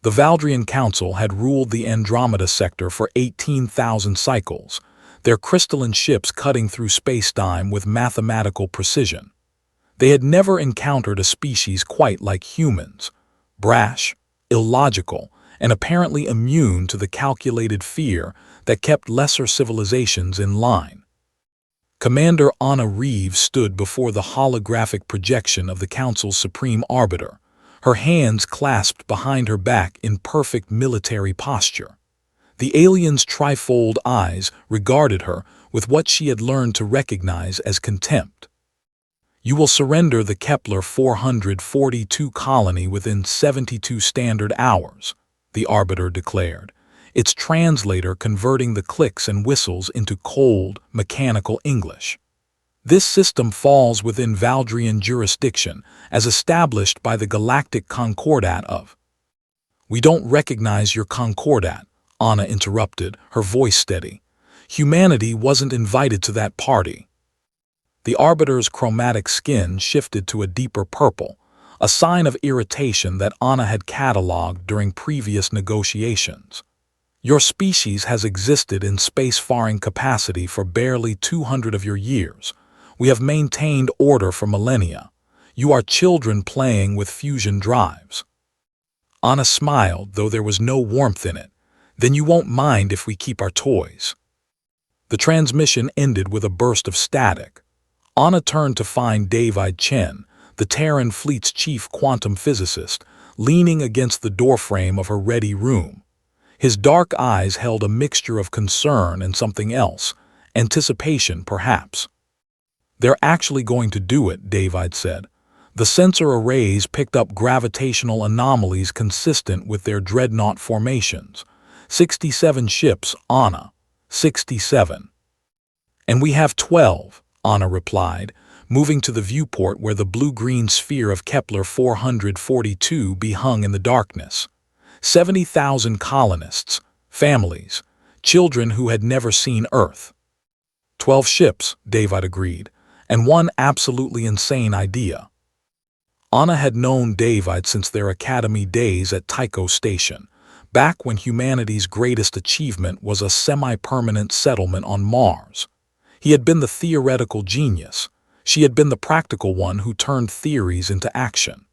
The Valdrian Council had ruled the Andromeda sector for 18,000 cycles, their crystalline ships cutting through space-time with mathematical precision. They had never encountered a species quite like humans, brash, illogical, and apparently immune to the calculated fear that kept lesser civilizations in line. Commander Anna Reeves stood before the holographic projection of the Council's supreme arbiter, her hands clasped behind her back in perfect military posture. The alien's trifold eyes regarded her with what she had learned to recognize as contempt. "You will surrender the Kepler 442 colony within 72 standard hours," the arbiter declared, its translator converting the clicks and whistles into cold, mechanical English. "This system falls within Valdrian jurisdiction as established by the Galactic Concordat of—" "We don't recognize your Concordat," Anna interrupted, her voice steady. "Humanity wasn't invited to that party." The arbiter's chromatic skin shifted to a deeper purple, a sign of irritation that Anna had catalogued during previous negotiations. "Your species has existed in space-faring capacity for barely 200 of your years. We have maintained order for millennia. You are children playing with fusion drives." Anna smiled, though there was no warmth in it. "Then you won't mind if we keep our toys." The transmission ended with a burst of static. Anna turned to find David Chen, the Terran fleet's chief quantum physicist, leaning against the doorframe of her ready room. His dark eyes held a mixture of concern and something else, anticipation perhaps. "They're actually going to do it," David said. "The sensor arrays picked up gravitational anomalies consistent with their dreadnought formations. 67 ships, Anna. 67. "And we have 12. Anna replied, moving to the viewport where the blue-green sphere of Kepler 442 behung in the darkness. 70,000 colonists, families, children who had never seen Earth. 12 ships, David agreed, and one absolutely insane idea. Anna had known David since their academy days at Tycho Station, back when humanity's greatest achievement was a semi-permanent settlement on Mars. He had been the theoretical genius. She had been the practical one who turned theories into action.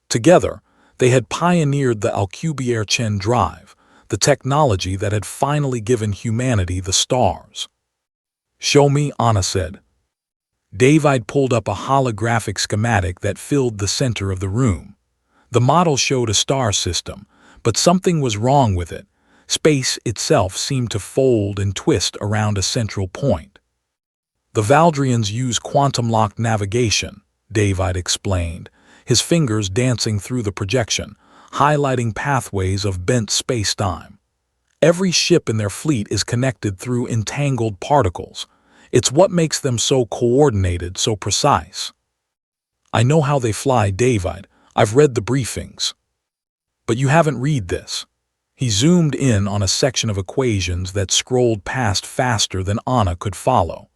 Together, they had pioneered the Alcubierre-Chen drive, the technology that had finally given humanity the stars. "Show me," Anna said. David pulled up a holographic schematic that filled the center of the room. The model showed a star system, but something was wrong with it. Space itself seemed to fold and twist around a central point. "The Valdrians use quantum-locked navigation," David explained, his fingers dancing through the projection, highlighting pathways of bent space-time. "Every ship in their fleet is connected through entangled particles. It's what makes them so coordinated, so precise." "I know how they fly, David. I've read the briefings." "But you haven't read this." He zoomed in on a section of equations that scrolled past faster than Anna could follow.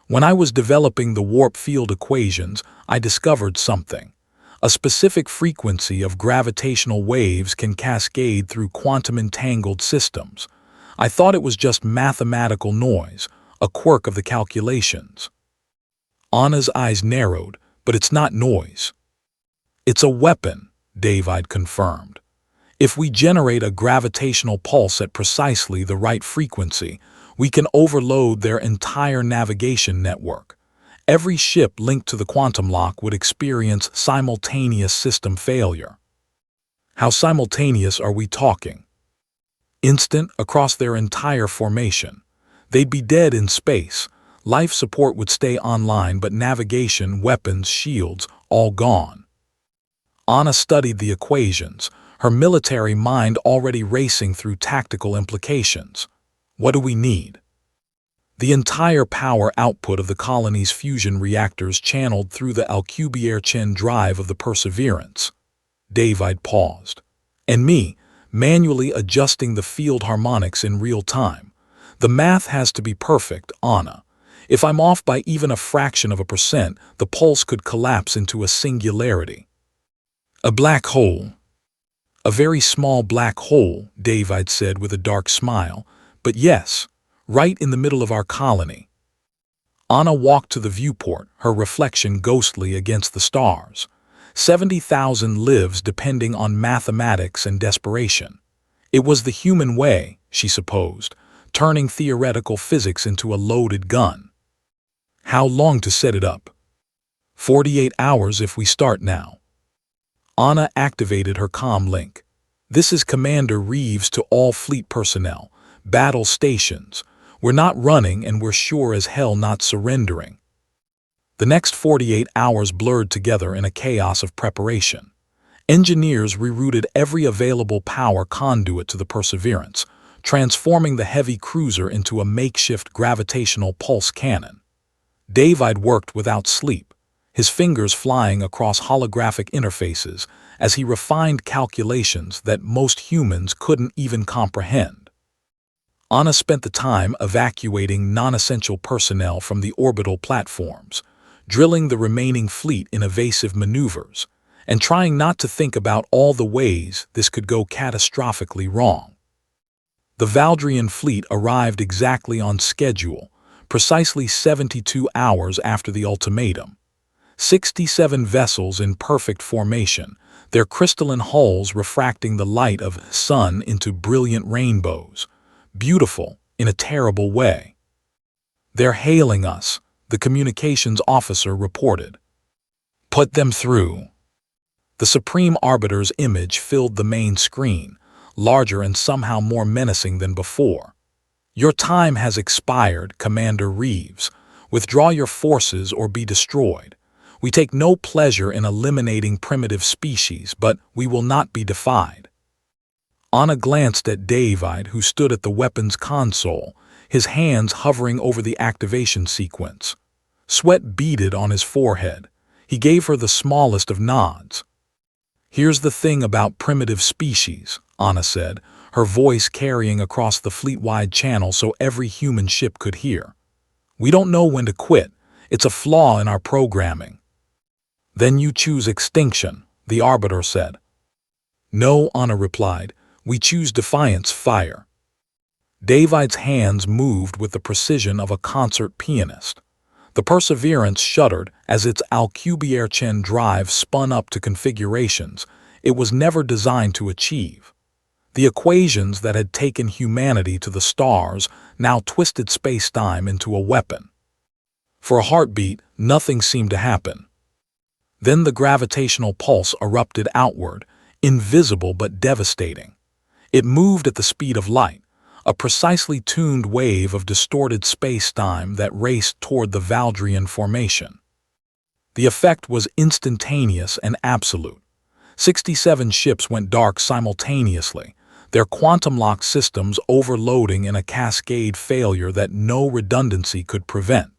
"When I was developing the warp field equations, I discovered something. A specific frequency of gravitational waves can cascade through quantum-entangled systems. I thought it was just mathematical noise, a quirk of the calculations." Anna's eyes narrowed, "But it's not noise." "It's a weapon," David confirmed. "If we generate a gravitational pulse at precisely the right frequency, we can overload their entire navigation network. Every ship linked to the quantum lock would experience simultaneous system failure." "How simultaneous are we talking?" "Instant across their entire formation. They'd be dead in space. Life support would stay online, but navigation, weapons, shields, all gone." Anna studied the equations, her military mind already racing through tactical implications. "What do we need?" "The entire power output of the colony's fusion reactors channeled through the Alcubierre-Chen drive of the Perseverance." David paused. "And me, manually adjusting the field harmonics in real time. The math has to be perfect, Anna. If I'm off by even a fraction of a percent, the pulse could collapse into a singularity." "A black hole." A very small black hole, David said with a dark smile. But yes, right in the middle of our colony. Anna walked to the viewport, her reflection ghostly against the stars. 70,000 lives depending on mathematics and desperation. It was the human way, she supposed, turning theoretical physics into a loaded gun. How long to set it up? 48 hours if we start now. Anna activated her comm link. This is Commander Reeves to all fleet personnel. Battle stations. We're not running and we're sure as hell not surrendering. The next 48 hours blurred together in a chaos of preparation. Engineers rerouted every available power conduit to the Perseverance, transforming the heavy cruiser into a makeshift gravitational pulse cannon. David worked without sleep, his fingers flying across holographic interfaces as he refined calculations that most humans couldn't even comprehend. Anna spent the time evacuating non-essential personnel from the orbital platforms, drilling the remaining fleet in evasive maneuvers, and trying not to think about all the ways this could go catastrophically wrong. The Valdrian fleet arrived exactly on schedule, precisely 72 hours after the ultimatum. 67 vessels in perfect formation, their crystalline hulls refracting the light of sun into brilliant rainbows, beautiful in a terrible way. "They're hailing us," the communications officer reported. "Put them through." The Supreme Arbiter's image filled the main screen, larger and somehow more menacing than before. "Your time has expired, Commander Reeves. Withdraw your forces or be destroyed. We take no pleasure in eliminating primitive species, but we will not be defied." Anna glanced at David, who stood at the weapons console, his hands hovering over the activation sequence. Sweat beaded on his forehead. He gave her the smallest of nods. "Here's the thing about primitive species," Anna said, her voice carrying across the fleet-wide channel so every human ship could hear. "We don't know when to quit. It's a flaw in our programming." "Then you choose extinction," the Arbiter said. "No," Anna replied. "We choose defiance fire." David's hands moved with the precision of a concert pianist. The Perseverance shuddered as its Alcubierre-Chen drive spun up to configurations it was never designed to achieve. The equations that had taken humanity to the stars now twisted space-time into a weapon. For a heartbeat, nothing seemed to happen. Then the gravitational pulse erupted outward, invisible but devastating. It moved at the speed of light, a precisely tuned wave of distorted space-time that raced toward the Valdrian formation. The effect was instantaneous and absolute. 67 ships went dark simultaneously, their quantum-lock systems overloading in a cascade failure that no redundancy could prevent.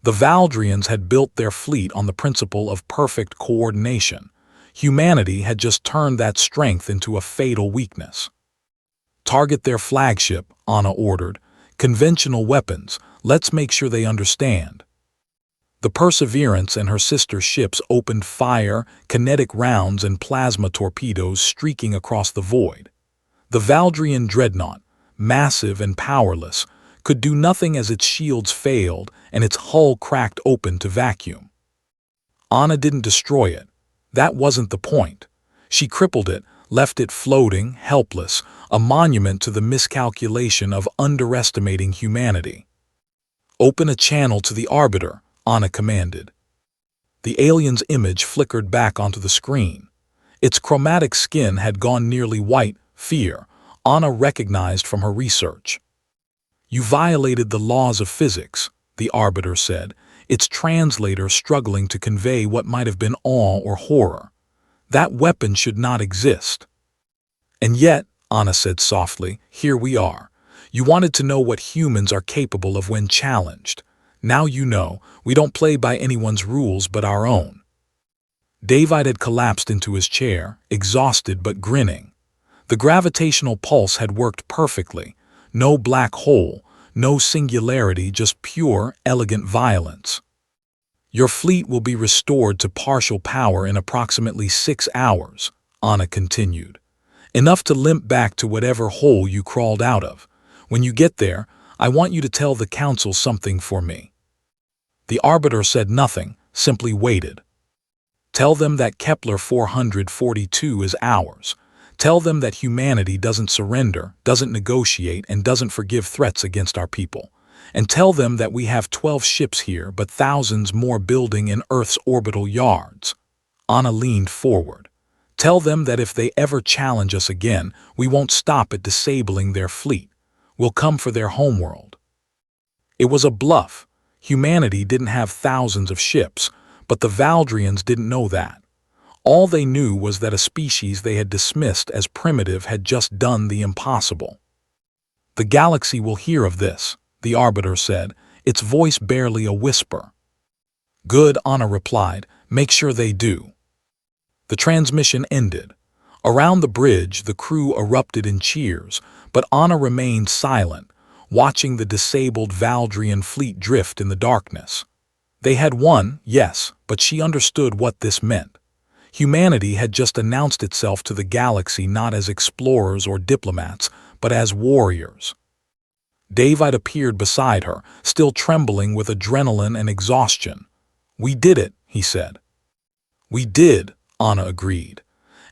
The Valdrians had built their fleet on the principle of perfect coordination. Humanity had just turned that strength into a fatal weakness. "Target their flagship," Anna ordered. "Conventional weapons, let's make sure they understand." The Perseverance and her sister ships opened fire, kinetic rounds and plasma torpedoes streaking across the void. The Valdrian dreadnought, massive and powerless, could do nothing as its shields failed and its hull cracked open to vacuum. Anna didn't destroy it. That wasn't the point. She crippled it, left it floating, helpless, a monument to the miscalculation of underestimating humanity. "Open a channel to the Arbiter," Anna commanded. The alien's image flickered back onto the screen. Its chromatic skin had gone nearly white, fear, Anna recognized from her research. "You violated the laws of physics," the Arbiter said, its translator struggling to convey what might have been awe or horror. "That weapon should not exist." "And yet," Anna said softly, "here we are. You wanted to know what humans are capable of when challenged. Now you know, we don't play by anyone's rules but our own." David had collapsed into his chair, exhausted but grinning. The gravitational pulse had worked perfectly. No black hole, no singularity, just pure, elegant violence. "Your fleet will be restored to partial power in approximately 6 hours," Anna continued. Enough to limp back to whatever hole you crawled out of. When you get there, I want you to tell the council something for me." The arbiter said nothing, simply waited. "Tell them that Kepler 442 is ours. Tell them that humanity doesn't surrender, doesn't negotiate, and doesn't forgive threats against our people. And tell them that we have 12 ships here, but thousands more building in Earth's orbital yards." Anna leaned forward. "Tell them that if they ever challenge us again, we won't stop at disabling their fleet. We'll come for their homeworld." It was a bluff. Humanity didn't have thousands of ships, but the Valdrians didn't know that. All they knew was that a species they had dismissed as primitive had just done the impossible. "The galaxy will hear of this," the arbiter said, its voice barely a whisper. "Good," Anna replied. "Make sure they do." The transmission ended. Around the bridge, the crew erupted in cheers, but Anna remained silent, watching the disabled Valdrian fleet drift in the darkness. They had won, yes, but she understood what this meant. Humanity had just announced itself to the galaxy not as explorers or diplomats, but as warriors. David appeared beside her, still trembling with adrenaline and exhaustion. "We did it," he said. "We did," Anna agreed.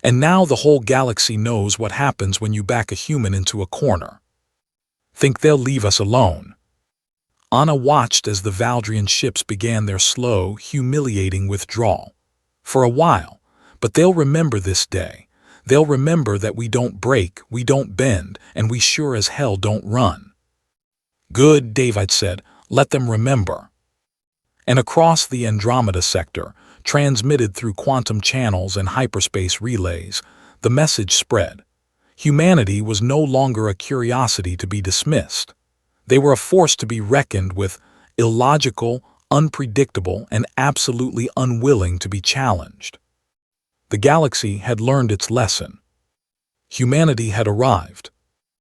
"And now the whole galaxy knows what happens when you back a human into a corner. Think they'll leave us alone?" Anna watched as the Valdrian ships began their slow, humiliating withdrawal. "For a while, but they'll remember this day. They'll remember that we don't break, we don't bend, and we sure as hell don't run." "Good," David said. "Let them remember." And across the Andromeda sector, transmitted through quantum channels and hyperspace relays, the message spread. Humanity was no longer a curiosity to be dismissed. They were a force to be reckoned with, illogical, unpredictable, and absolutely unwilling to be challenged. The galaxy had learned its lesson. Humanity had arrived.